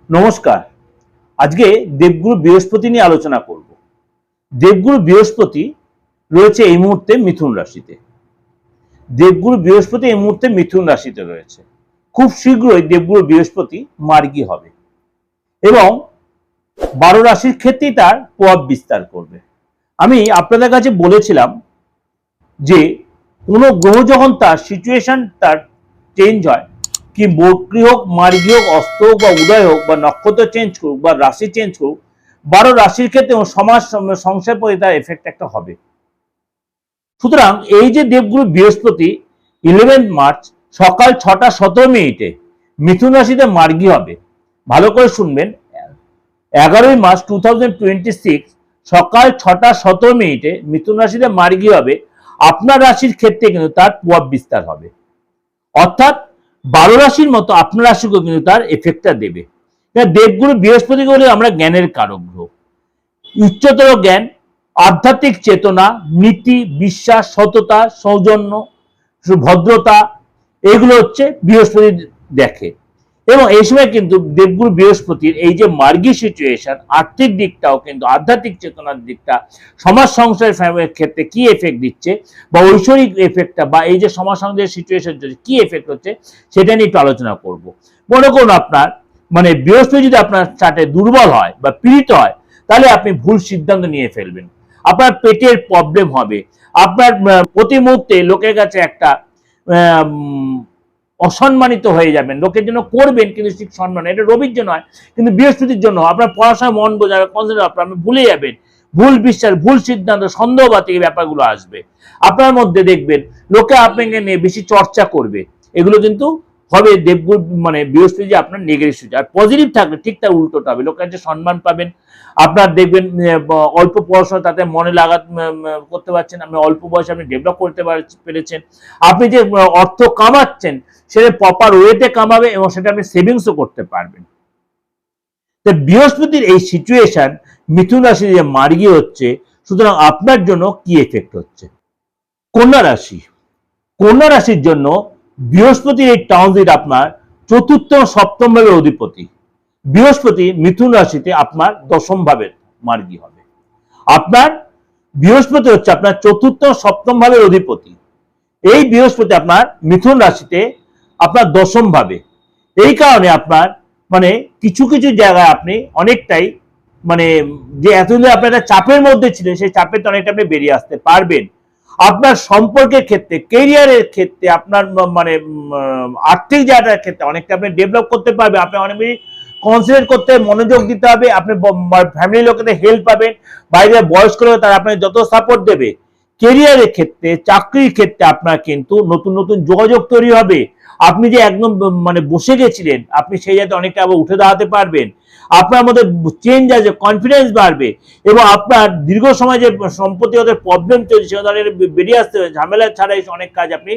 নমস্কার। আজকে দেবগুরু বৃহস্পতি নিয়ে আলোচনা করব। দেবগুরু বৃহস্পতি রয়েছে এই মুহূর্তে মিথুন রাশিতে। দেবগুরু বৃহস্পতি এই মুহূর্তে মিথুন রাশিতে রয়েছে। খুব শীঘ্রই দেবগুরু বৃহস্পতি মার্গী হবে এবং 12 রাশির ক্ষেত্রেই তার প্রভাব বিস্তার করবে। আমি আপনাদের কাছে বলেছিলাম যে কোনো গ্রহ যখন তার সিচুয়েশন তার চেঞ্জ হয়, কি বক্রী হোক, মার্গী হোক, অস্ত হোক বা উদয় হোক বা নক্ষত্র চেঞ্জ করুক বা রাশি চেঞ্জ করুক, 12 রাশির ক্ষেত্রে সমাজ সংসার প্রতি তার এফেক্ট একটা হবে। সুতরাং এই যে দেবগুরু বৃহস্পতি 11 মার্চ সকাল 6টা 17 মিনিটে মিথুন রাশিতে মার্গী হবে। ভালো করে শুনবেন, 11 মার্চ 2026 সকাল 6টা 17 মিনিটে মিথুন রাশিতে মার্গী হবে। আপনার রাশির ক্ষেত্রে কিন্তু তার প্রভাব বিস্তার হবে, অর্থাৎ 12 রাশির মতো আপনার রাশিকেও কিন্তু তার এফেক্টটা দেবে। দেবগুরু বৃহস্পতিকে বলে আমরা জ্ঞানের কারক গ্রহ। উচ্চতর জ্ঞান, আধ্যাত্মিক চেতনা, নীতি, বিশ্বাস, সততা, সৌজন্য, ভদ্রতা, এগুলো হচ্ছে বৃহস্পতি দেখে। এবং এই সময় কিন্তু দেবগুরু বৃহস্পতির এই যে মার্গী সিচুয়েশন, আর্থিক দিকটাও কিন্তু আধ্যাত্মিক চেতনার দিকটা, সমাজ সংসারের ক্ষেত্রে কি এফেক্ট দিচ্ছে বা ঐশ্বরিক এফেক্টটা বা এই যে সমাজ সংসারের সিচুয়েশন কি এফেক্ট হচ্ছে সেটা নিয়ে একটু আলোচনা করব। মনে করুন আপনার বৃহস্পতি যদি আপনার চার্টে দুর্বল হয় বা পীড়িত হয়, তাহলে আপনি ভুল সিদ্ধান্ত নিয়ে ফেলবেন, আপনার পেটের প্রবলেম হবে, আপনার প্রতি মুহূর্তে লোকের কাছে একটা অসম্মানিত হয়ে যাবেন, লোকের জন্য করবেন কিন্তু ঠিক সম্মান, এটা রবির জন্য হয় কিন্তু বৃহস্পতির জন্য আপনার পড়াশোনায় মন বোঝাবে, কনসেন্ট্রেট আপনি ভুলে যাবেন, ভুল বিশ্বাস, ভুল সিদ্ধান্ত, সন্দেহবাদী এই ব্যাপারগুলো আসবে আপনার মধ্যে। দেখবেন লোকে আপনাকে নিয়ে বেশি চর্চা করবে, এগুলো কিন্তু হবে দেবগুরু বৃহস্পতি যে আপনার নেগেটিভ। আর পজিটিভ থাকলে ঠিক তার উল্টোটা হবে, লোকের কাছে সম্মান পাবেন। আপনার দেখবেন অল্প পড়াশোনা তাতে মনে লাগা করতে পারছেন, আপনি অল্প বয়সে আপনি ডেভেলপ করতে পেরেছেন, আপনি যে অর্থ কামাচ্ছেন সেটা প্রপার ওয়েতে কামাবে এবং সেটা আপনি সেভিংসও করতে পারবেন। তো বৃহস্পতির এই সিচুয়েশন মিথুন রাশি যে মার্গী হচ্ছে, সুতরাং আপনার জন্য কি এফেক্ট হচ্ছে। কন্যা রাশি, কন্যা রাশির জন্য বৃহস্পতির এই ট্রানজিট আপনার চতুর্থ সপ্তম ভাবের অধিপতি। বৃহস্পতি মিথুন রাশিতে আপনার দশম ভাবের মার্গী হবে। আপনার বৃহস্পতি হচ্ছে আপনার চতুর্থ সপ্তম ভাবের অধিপতি। এই বৃহস্পতি আপনার মিথুন রাশিতে আপনার দশম ভাবে। এই কারণে আপনার কিছু কিছু জায়গায় আপনি অনেকটাই যে এতদিন আপনার একটা চাপের মধ্যে ছিলেন, সেই চাপের তো অনেকটা আপনি বেরিয়ে আসতে পারবেন। আপনার সম্পর্কের ক্ষেত্রে, ক্যারিয়ারের ক্ষেত্রে, আপনার আর্থিক জায়গাটার ক্ষেত্রে অনেকটা আপনি ডেভেলপ করতে পারবেন। আপনি অনেক বেশি কনসেন্ট্রেট করতে হবে, মনোযোগ দিতে হবে, আপনি ফ্যামিলির লোকেদের হেল্প পাবেন, বাইরে বয়স্ক লোক তারা আপনাকে যত সাপোর্ট দেবে। ক্যারিয়ারের ক্ষেত্রে, চাকরির ক্ষেত্রে আপনার কিন্তু নতুন নতুন যোগাযোগ তৈরি হবে। আপনি যে একদম বসে গেছিলেন, আপনি সেই জায়গায় অনেকটা আবার উঠে দাঁড়াতে পারবেন। আপনার মধ্যে চেঞ্জ আছে, কনফিডেন্স বাড়বে এবং আপনার দীর্ঘ সময় যে সম্পত্তিগত প্রবলেম চলছে সেটা বেরিয়ে আসতে হবে। ঝামেলা ছাড়াই অনেক কাজ আপনি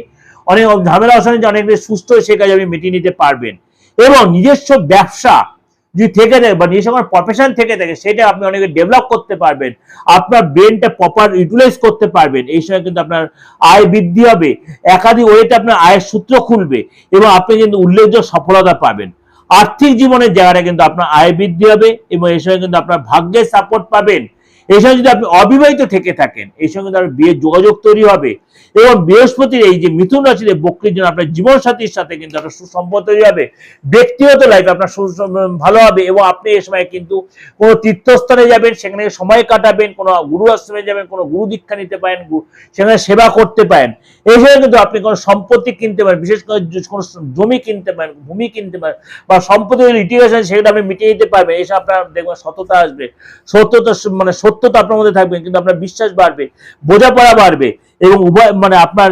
অনেক ঝামেলা আসলে অনেক সুস্থ হয়ে সেই কাজ আপনি মিটিয়ে নিতে পারবেন। এবং নিজস্ব ব্যবসা যদি থেকে থাকে বা নিজস্ব কোনো প্রফেশন থেকে থাকে সেটা আপনি অনেক ডেভেলপ করতে পারবেন, আপনার ব্রেনটা প্রপার ইউটিলাইজ করতে পারবেন। এই সময় কিন্তু আপনার আয় বৃদ্ধি হবে, একাধিক ওয়েতে আপনার আয়ের সূত্র খুলবে এবং আপনি কিন্তু উল্লেখযোগ্য সফলতা পাবেন। আর্থিক জীবনের জায়গাটা কিন্তু আপনার আয় বৃদ্ধি হবে এবং এই সময় কিন্তু আপনার ভাগ্যের সাপোর্ট পাবেন। এই সময় যদি আপনি অবিবাহিত থেকে থাকেন, এই সময় কিন্তু আপনার বিয়ের যোগাযোগ তৈরি হবে এবং বৃহস্পতির এই যে মিথুন রাশিতে বক্রীর জন্য আপনার জীবন সাথীর সাথে কিন্তু আপনার সুসম্পর্ক তৈরি হবে, ব্যক্তিগত লাইফ আপনার ভালো হবে এবং আপনি এই সময় কিন্তু কোনো তীর্থস্থানে যাবেন, সেখানে সময় কাটাবেন, কোনো গুরু আশ্রমে যাবেন, কোনো গুরু দীক্ষা নিতে পারেন, সেখানে সেবা করতে পারেন। এই সময় কিন্তু আপনি কোনো সম্পত্তি কিনতে পারেন, বিশেষ করে কোনো জমি কিনতে পারেন, ভূমি কিনতে পারেন বা সম্পত্তি লিটিগেশন সেটা আপনি মিটিয়ে দিতে পারবেন। এইসব আপনার দেখবেন সততা আসবে, সত্যতা আপনার মধ্যে থাকবে, কিন্তু আপনার বিশ্বাস বাড়বে, বোঝাপড়া বাড়বে এবং উভয় আপনার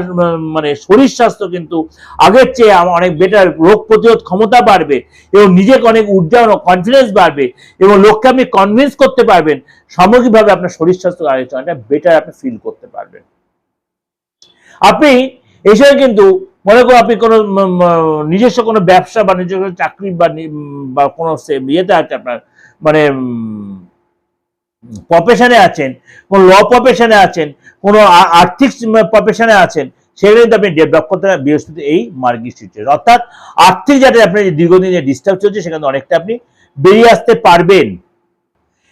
শরীর স্বাস্থ্য কিন্তু আগের চেয়ে অনেক বেটার, রোগ প্রতিরোধ ক্ষমতা বাড়বে এবং নিজেকে অনেক উর্জান ও কনফিডেন্স বাড়বে এবং লোককে আপনি কনভিন্স করতে পারবেন। সামগ্রিকভাবে আপনার শরীর স্বাস্থ্য অনেকটা বেটার আপনি ফিল করতে পারবেন। আপনি এই সময় কিন্তু মনে করুন আপনি কোনো নিজস্ব কোনো ব্যবসা বা নিজস্ব চাকরি বা কোনো ইয়েতে আছে, আপনার প্রফেশনে আছেন, কোন ল প্রফেশনে আছেন, কোনো আর্থিক প্রফেশনে আছেন, সেগুলো কিন্তু আপনি ডেভেলপ করতে পারেন বৃহস্পতি এই মার্গী সিচুয়েশন। অর্থাৎ আর্থিক যাতে আপনার দীর্ঘদিন যে ডিস্টার্ব চলছে সেখানে অনেকটা আপনি বেরিয়ে আসতে পারবেন।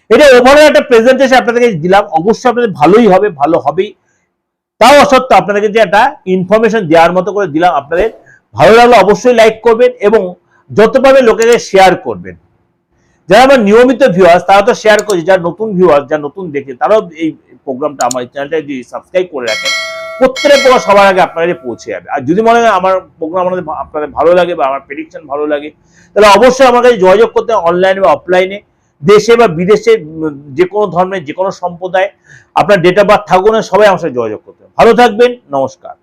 এটা ওভারঅল একটা প্রেজেন্টেশন আপনাদেরকে দিলাম, অবশ্যই আপনাদের ভালোই হবে, ভালো হবেই। তাও অসত্ত্বেও আপনাদেরকে যে একটা ইনফরমেশন দেওয়ার মতো করে দিলাম, আপনাদের ভালো লাগলে অবশ্যই লাইক করবেন এবং যত পারবেন লোকেদের শেয়ার করবেন। যারা আমার নিয়মিত ভিউয়ার্স তারা তো শেয়ার করছে, যারা নতুন ভিউয়ার্স, যারা নতুন দেখে তারাও এই প্রোগ্রামটা, আমার চ্যানেলটা যদি সাবস্ক্রাইব করে রাখেন, প্রত্যেকটা প্রোগ্রাম সবার আগে আপনাদের পৌঁছে যাবে। আর যদি মনে হয় আমার প্রোগ্রাম আপনাদের ভালো লাগে বা আমার প্রেডিকশন ভালো লাগে, তাহলে অবশ্যই আমার কাছে যোগাযোগ করতে, অনলাইনে বা অফলাইনে, দেশে বা বিদেশে, যে কোনো ধর্মের যে কোনো সম্প্রদায়, আপনার ডেট অফ বার্থ থাকুন, সবাই আমার সাথে যোগাযোগ করতে। ভালো থাকবেন, নমস্কার।